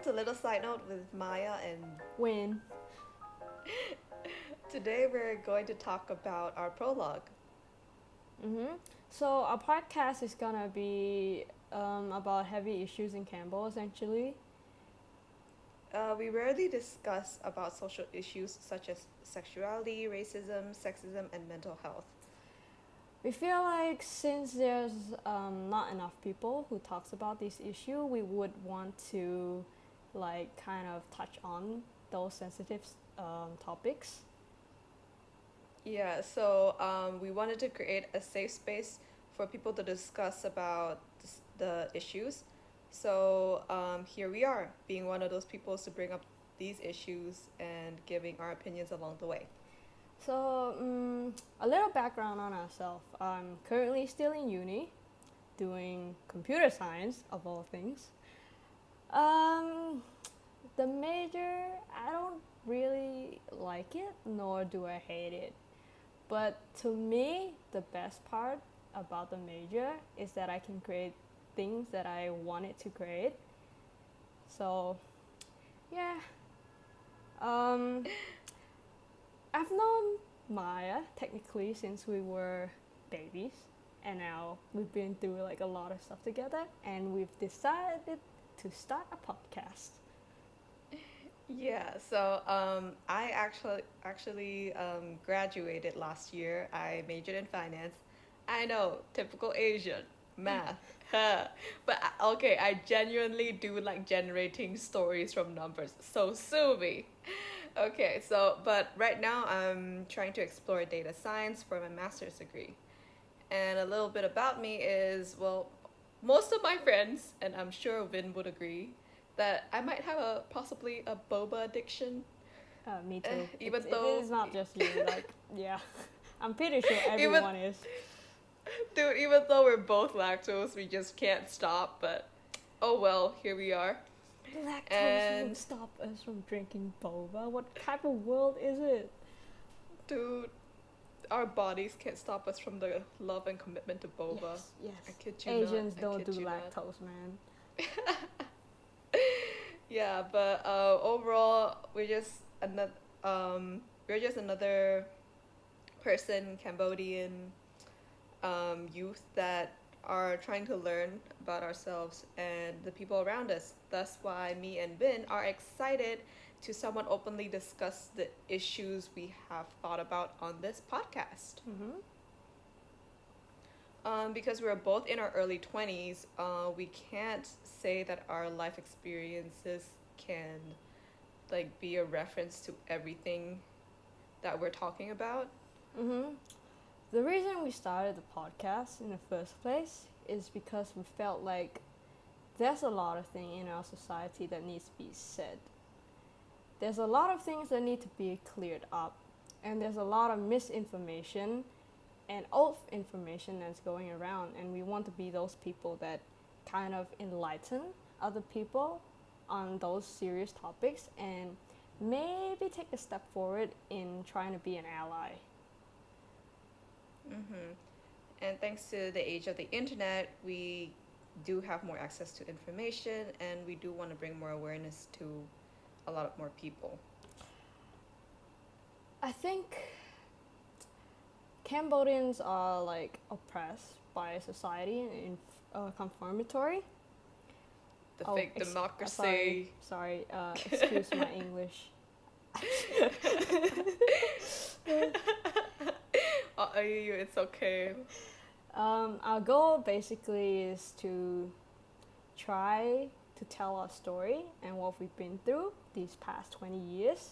to Little Side Note with Maya, and When? today we're going to talk about our prologue. Mm-hmm. So our podcast is gonna be about heavy issues in Campbell, essentially. We rarely discuss about social issues such as sexuality, racism, sexism, and mental health. We feel like since there's not enough people who talks about this issue, we would want to like kind of touch on those sensitive topics. Yeah, so we wanted to create a safe space for people to discuss about the issues. So here we are, being one of those people to bring up these issues and giving our opinions along the way. So a little background on ourselves. I'm currently still in uni, doing computer science of all things. Um, the major, I don't really like it, nor do I hate it. But to me, the best part about the major is that I can create things that I wanted to create. So, yeah. Um, I've known Maya technically since we were babies, and now we've been through like a lot of stuff together, and we've decided to start a podcast. Yeah, so I actually graduated last year. I majored in finance. I know, typical Asian, math. Huh. But okay, I genuinely do like generating stories from numbers. So sue me. Okay, so but right now I'm trying to explore data science for my master's degree. And a little bit about me is, well, most of my friends, and I'm sure Vin would agree, that I might have a possibly a boba addiction. Me too. Even It though, is not just you. Like, yeah, I'm pretty sure even everyone is. dude, even though we're both lactose, we just can't stop. But oh well, here we are. Lactose would And stop us from drinking boba. What type of world is it? dude, our bodies can't stop us from the love and commitment to boba. Yes, yes. I kid you Asians not. I don't do kid you not. lactose, man. Yeah, but overall, we're just another person, Cambodian youth that are trying to learn about ourselves and the people around us. That's why me and Bin are excited to somewhat openly discuss the issues we have thought about on this podcast. Mm-hmm. Because we're both in our early 20s, we can't say that our life experiences can like be a reference to everything that we're talking about. Mm-hmm. The reason we started the podcast in the first place is because we felt like there's a lot of things in our society that needs to be said. There's a lot of things that need to be cleared up, and there's a lot of misinformation and old information that's going around, and we want to be those people that kind of enlighten other people on those serious topics and maybe take a step forward in trying to be an ally. Mm-hmm. And thanks to the age of the internet, we do have more access to information, and we do want to bring more awareness to a lot of more people. I think Cambodians are like oppressed by society and conformatory. The fake democracy. Sorry, excuse my English. It's okay. Our goal basically is to try to tell our story and what we've been through these past 20 years.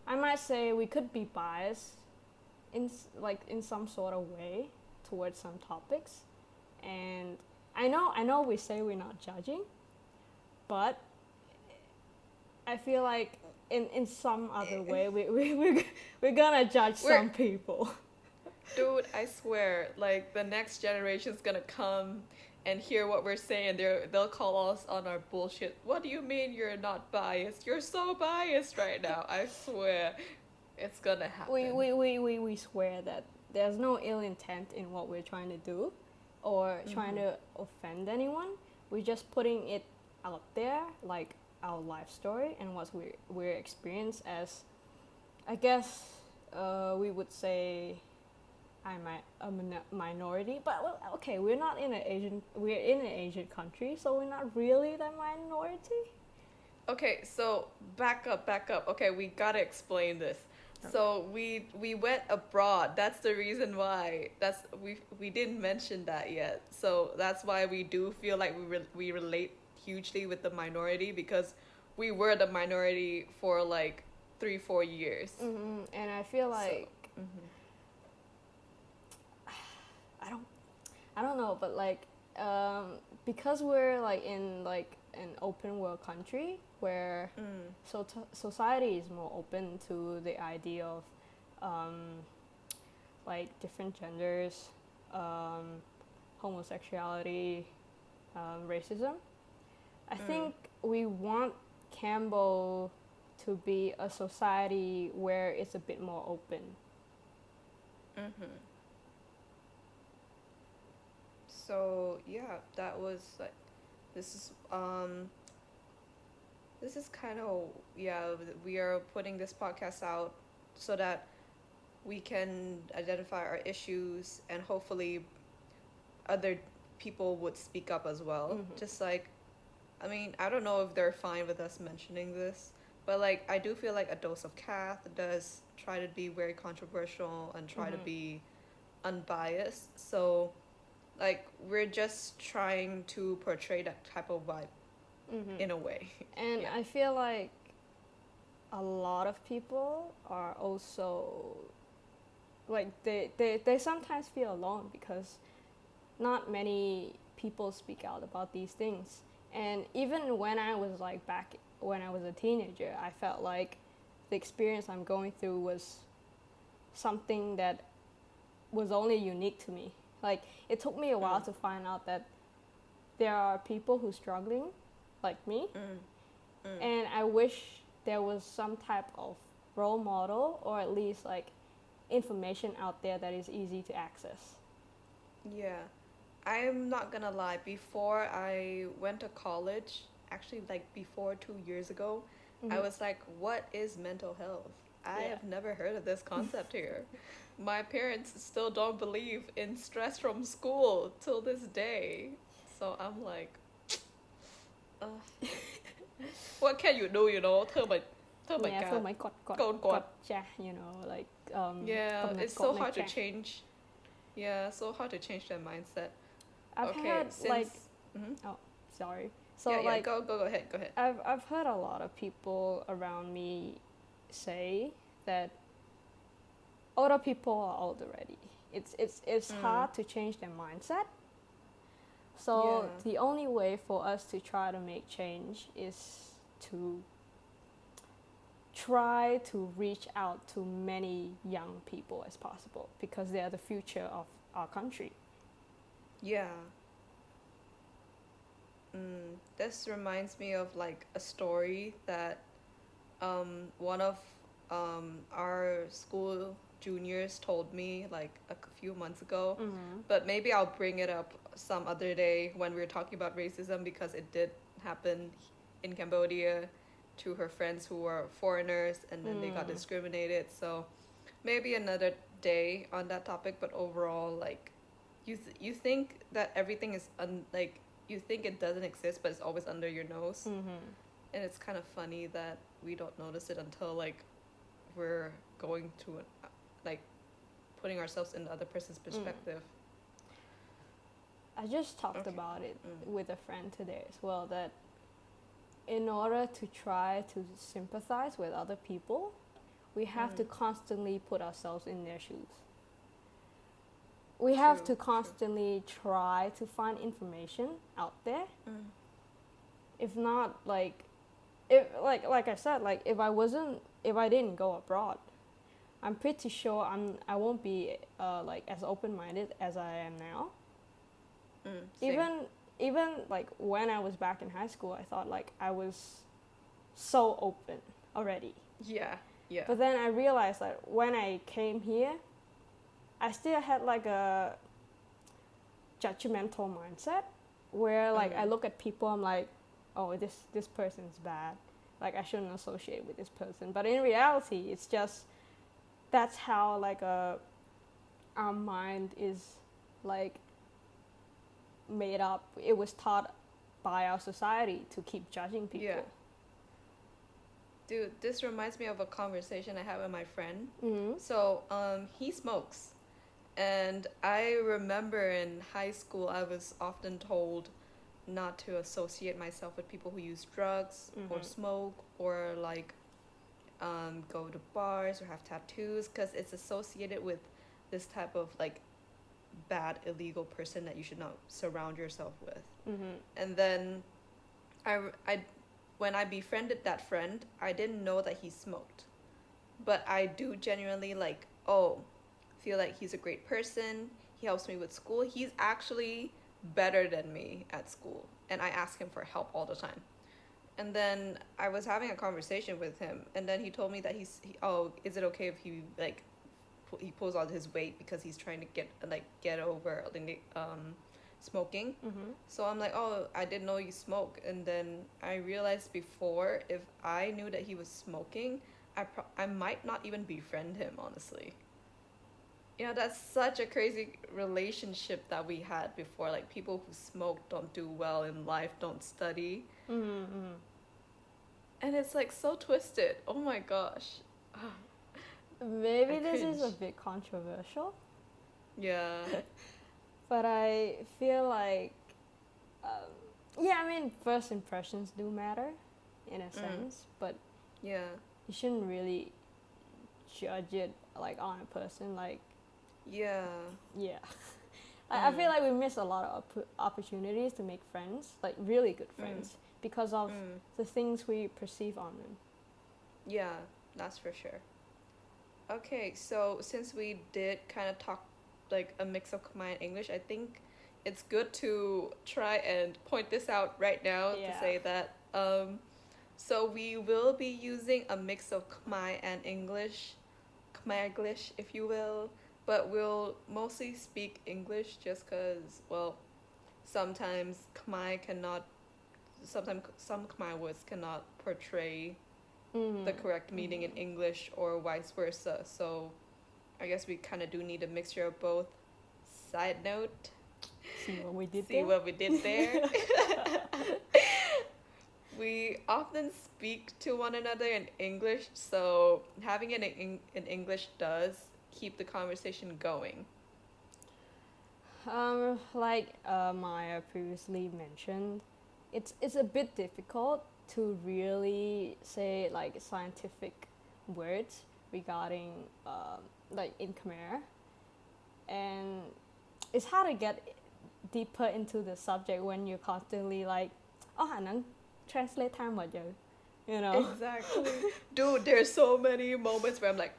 I might say we could be biased in some sort of way towards some topics, and I know we say we're not judging, but I feel like in some other way we're gonna judge some people. Dude, I swear, like the next generation's gonna come and hear what we're saying. They'll call us on our bullshit. What do you mean you're not biased? You're so biased right now. I swear, it's gonna happen. We swear that there's no ill intent in what we're trying to do, or trying to offend anyone. we're just putting it out there, like our life story and what we're experienced as, I guess we would say a minority, but well, okay, we're not in an Asian, we're in an Asian country, so we're not really the minority. Okay, so back up. Okay, we gotta explain this. So we went abroad. That's the reason why. We didn't mention that yet. So that's why we do feel like we relate hugely with the minority, because we were the minority for like 3-4 years. And I feel like So, I don't know, but like because we're like in like an open world country where society is more open to the idea of like different genders, homosexuality, racism. I think we want Campbell to be a society where it's a bit more open. So yeah, that was like, this is kind of, yeah, we are putting this podcast out so that we can identify our issues, and hopefully other people would speak up as well. Just like, I mean, I don't know if they're fine with us mentioning this, but like, I do feel like A Dose of Cath does try to be very controversial and try to be unbiased. So like, we're just trying to portray that type of vibe in a way. And Yeah. I feel like a lot of people are also like they sometimes feel alone because not many people speak out about these things. And even when I was like back when I was a teenager, I felt like the experience I'm going through was something that was only unique to me. Like, it took me a while to find out that there are people who are struggling like me. And I wish there was some type of role model, or at least like information out there that is easy to access. Yeah. I'm not gonna lie, before I went to college, actually like before 2 years ago, I was like, what is mental health? I have never heard of this concept here. My parents still don't believe in stress from school till this day. So I'm like, what can you do, you know? เธอไม่ Yeah, กล้า for my got ja, you know, like Yeah, it's so hard to change. Yeah, so hard to change their mindset. I've Okay, heard since like oh, sorry. So yeah, like go ahead. I've heard a lot of people around me say that older people are old already. It's hard to change their mindset. So the only way for us to try to make change is to try to reach out to many young people as possible, because they are the future of our country. Yeah. This reminds me of like a story that one of our school juniors told me like a few months ago. But maybe I'll bring it up some other day when we're talking about racism, because it did happen in Cambodia to her friends who were foreigners, and then they got discriminated. So maybe another day on that topic. But overall, like, you think that everything is like, you think it doesn't exist, but it's always under your nose. And it's kind of funny that we don't notice it until like we're going to like putting ourselves in the other person's perspective. I just talked about it with a friend today as well, that in order to try to sympathize with other people, we have to constantly put ourselves in their shoes. We have to constantly try to find information out there. If not, like, if like I said, like if I didn't go abroad, I'm pretty sure I won't be like as open-minded as I am now. Even like when I was back in high school, I thought like I was so open already. Yeah. But then I realized that when I came here, I still had like a judgmental mindset where like I look at people, I'm like, oh, this person's bad. Like I shouldn't associate with this person. But in reality, it's just that's how like our mind is like made up. It was taught by our society to keep judging people. Yeah. Dude, this reminds me of a conversation I had with my friend. Mm-hmm. So, he smokes. And I remember in high school, I was often told not to associate myself with people who use drugs or smoke or like go to bars or have tattoos because it's associated with this type of like bad illegal person that you should not surround yourself with. And then I when I befriended that friend, I didn't know that he smoked, but I do genuinely like feel like he's a great person. He helps me with school. He's actually better than me at school, and I ask him for help all the time. And then I was having a conversation with him, and then he told me that is it okay if he like he pulls on his weight because he's trying to get over the smoking. So I'm like, oh, I didn't know you smoke. And then I realized before, if I knew that he was smoking, I might not even befriend him, honestly. You know, that's such a crazy relationship that we had before. Like, people who smoke don't do well in life, don't study. And it's like so twisted. Oh my gosh. Maybe I this is a cringe. bit controversial, Yeah. but I feel like, yeah, I mean, first impressions do matter in a sense, but Yeah. you shouldn't really judge it like on a person. Like, Yeah. yeah. I feel like we miss a lot of opportunities to make friends, like really good friends, because of the things we perceive on them. Yeah, that's for sure. Okay, so since we did kind of talk like a mix of Khmer and English, I think it's good to try and point this out right now to Yeah. say that so we will be using a mix of Khmer and English, Khmer-glish, if you will, but we'll mostly speak English just because, well, sometimes some Khmer words cannot portray the correct meaning in English or vice versa. So I guess we kind of do need a mixture of both. Side note, See what we did see there? what we did there. We often speak to one another in English, so having it in English does keep the conversation going. Like Maya previously mentioned, it's a bit difficult to really say like scientific words regarding like in Khmer, and it's hard to get deeper into the subject when you're constantly like, oh, khả năng translate time mà giờ, you know. Exactly. Dude, there's so many moments where I'm like,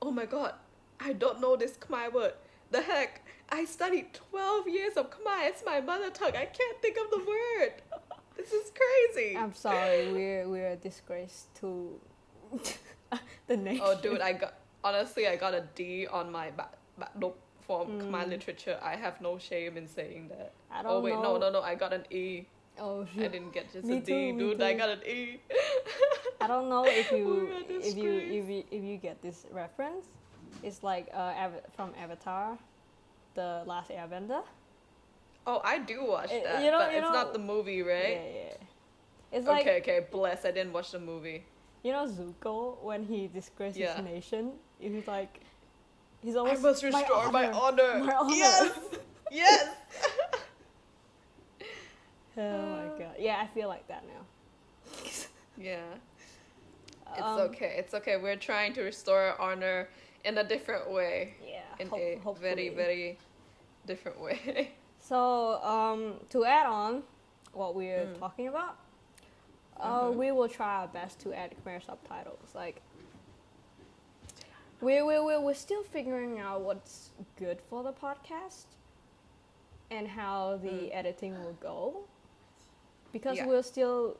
oh my god, I don't know this Khmer word. The heck? I studied 12 years of Khmer. It's my mother tongue. I can't think of the word. This is crazy. I'm sorry, we're a disgrace to the nation. Oh, dude, I got a D on my Bachelor from Khmer literature. I have no shame in saying that. I don't Oh wait, know. no, I got an E. Oh, I didn't get just Me a D, too, me dude. I too. got an E. I don't know if you We're a disgrace. if you get this reference. It's like from Avatar, the Last Airbender. Oh, I do watch that, you know- but you it's know- not the movie, right? Yeah. It's like, Okay, bless. I didn't watch the movie. you know Zuko when he disgraced Yeah. his nation. He's like, he's I always must restore my honor. My honor. Yes, yes. Oh my god. Yeah, I feel like that now. Yeah, it's Um, okay. It's okay. We're trying to restore our honor in a different way. Yeah. In a hopefully. very, very different way. So, to add on what we're talking about, we will try our best to add Khmer subtitles. Like, we're still figuring out what's good for the podcast and how the editing will go. Because Yeah. we're still,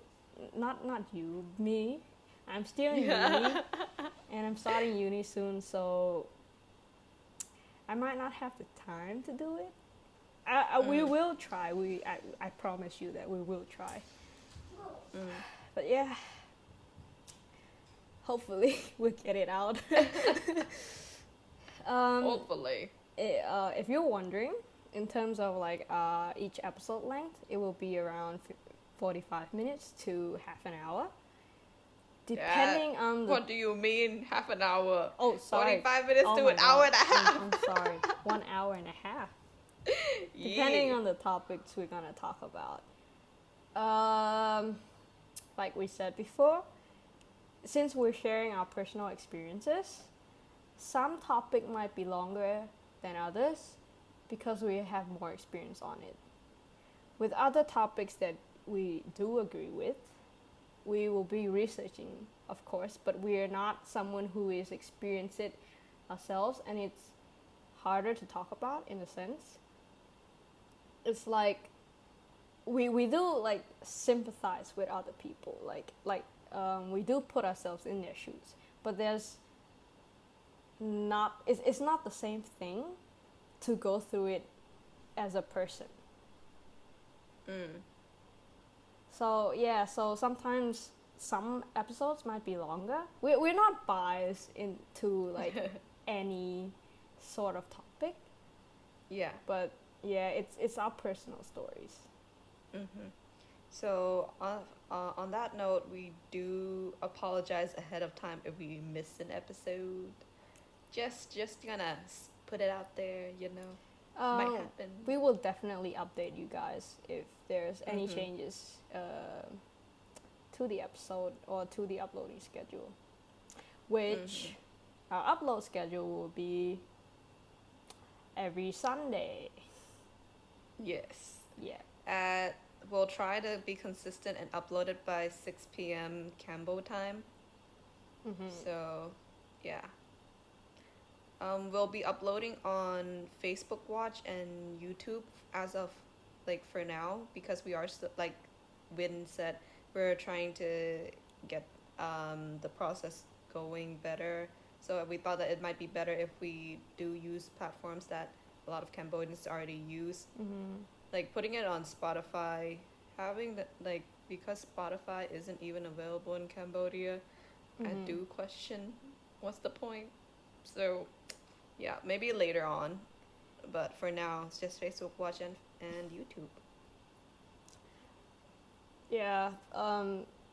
not you, me. I'm still in uni, and I'm starting uni soon, so I might not have the time to do it. We will try. I promise you that we will try. Mm. But yeah, hopefully we'll get it out. Hopefully. If you're wondering, in terms of like each episode length, it will be around 45 minutes to half an hour, depending on the. What do you mean half an hour? Oh, sorry. 45 minutes Oh to my an hour God. and a half. I'm sorry. 1 hour and a half. Depending on the topics we're gonna talk about. Like we said before, since we're sharing our personal experiences, some topic might be longer than others because we have more experience on it. With other topics that we do agree with, we will be researching, of course, but we are not someone who is experienced it ourselves, and it's harder to talk about in a sense. It's like we do like sympathize with other people, we do put ourselves in their shoes, but there's not it's not the same thing to go through it as a person. Mm. So yeah, so sometimes some episodes might be longer. We're not biased into like any sort of topic, Yeah. but yeah, it's our personal stories. Mm-hmm. So on that note, we do apologize ahead of time if we miss an episode. Just gonna put it out there, might happen. We will definitely update you guys if there's any Mhm. changes to the episode or to the uploading schedule, which our upload schedule will be every Sunday. Yes. Yeah. We'll try to be consistent and upload it by 6 p.m. Cambo time. So, yeah. We'll be uploading on Facebook Watch and YouTube as of for now, because we are still, like Win said, we're trying to get the process going better. So we thought that it might be better if we do use platforms that a lot of Cambodians already use. Like putting it on Spotify, having because Spotify isn't even available in Cambodia, I do question what's the point. So yeah, maybe later on, but for now it's just Facebook Watch and YouTube. Yeah.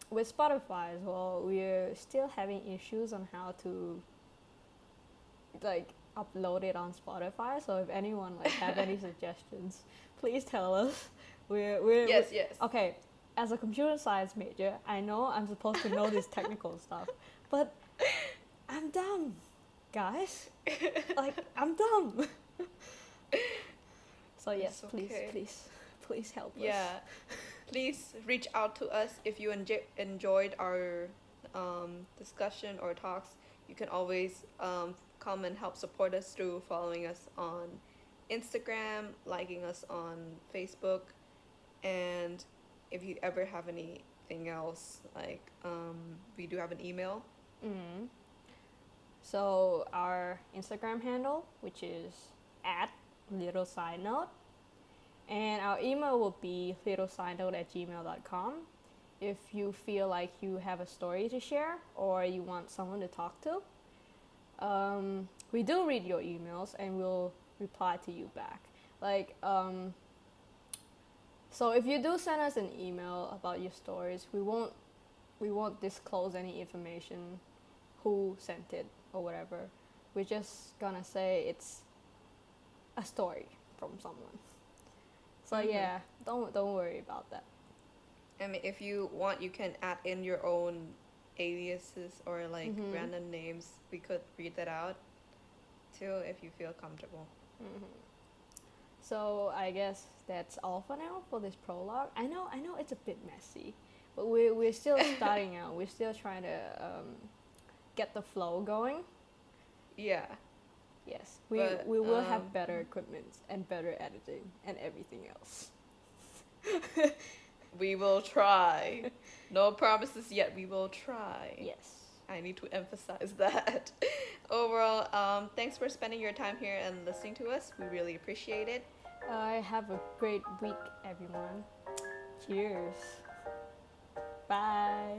With Spotify as well, we're still having issues on how to like upload it on Spotify. So if anyone like have any suggestions, please tell us. Yes. Okay. As a computer science major, I know I'm supposed to know this technical stuff, but I'm dumb, guys. Like I'm dumb. So yes, It's okay. please help us. Yeah, please reach out to us if you enjoyed our discussion or talks. You can always come and help support us through following us on Instagram, liking us on Facebook, and if you ever have anything else, we do have an email. So our Instagram handle, which is @littleside-note, and our email will be littleside-note@gmail.com. If you feel like you have a story to share or you want someone to talk to, we do read your emails and we'll reply to you back. So if you do send us an email about your stories, we won't disclose any information, who sent it or whatever. We're just gonna say it's a story from someone. So yeah, don't worry about that. I mean, if you want, you can add in your own aliases or random names. We could read that out too if you feel comfortable. So I guess that's all for now for this prologue. I know it's a bit messy, but we're still starting out. We're still trying to get the flow going. Yeah. Yes, we will have better equipment and better editing and everything else. We will try. No promises yet. We will try. Yes. I need to emphasize that. Overall, thanks for spending your time here and listening to us. We really appreciate it. Have a great week, everyone. Cheers. Bye.